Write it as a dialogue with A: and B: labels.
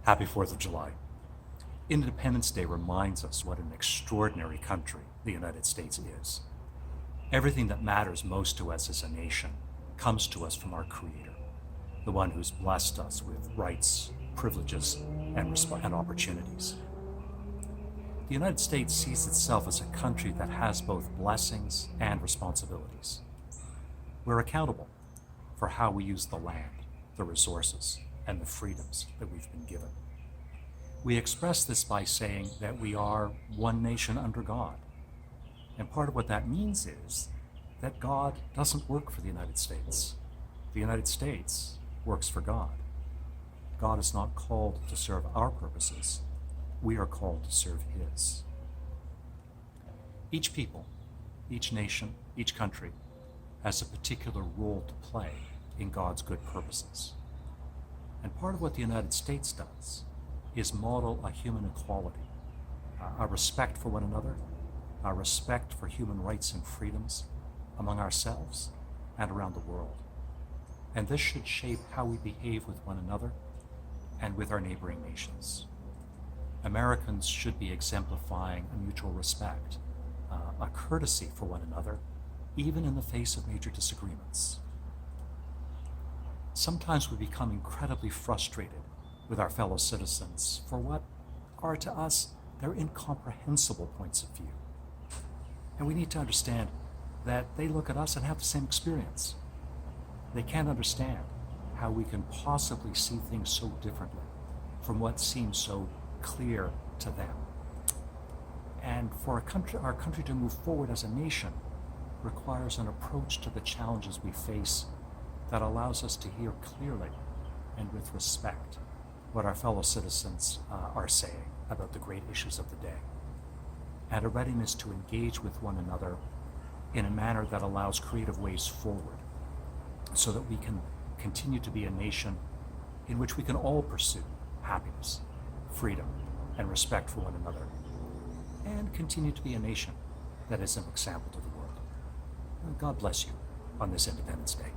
A: Happy 4th of July. Independence Day reminds us what an extraordinary country the United States is. Everything that matters most to us as a nation comes to us from our Creator, the one who's blessed us with rights, privileges, and opportunities. The United States sees itself as a country that has both blessings and responsibilities. We're accountable for how we use the land, the resources, and the freedoms that we've been given. We express this by saying that we are one nation under God. And part of what that means is that God doesn't work for the United States. The United States works for God. God is not called to serve our purposes. We are called to serve His. Each people, each nation, each country has a particular role to play in God's good purposes. And part of what the United States does is model a human equality, a respect for one another, a respect for human rights and freedoms among ourselves and around the world. And this should shape how we behave with one another and with our neighboring nations. Americans should be exemplifying a mutual respect, a courtesy for one another, even in the face of major disagreements. Sometimes we become incredibly frustrated with our fellow citizens for what are to us their incomprehensible points of view. And we need to understand that they look at us and have the same experience. They can't understand how we can possibly see things so differently from what seems so clear to them. And for our country to move forward as a nation requires an approach to the challenges we face that allows us to hear clearly and with respect what our fellow citizens are saying about the great issues of the day, and a readiness to engage with one another in a manner that allows creative ways forward so that we can continue to be a nation in which we can all pursue happiness, freedom, and respect for one another, and continue to be a nation that is an example to the world. God bless you on this Independence Day.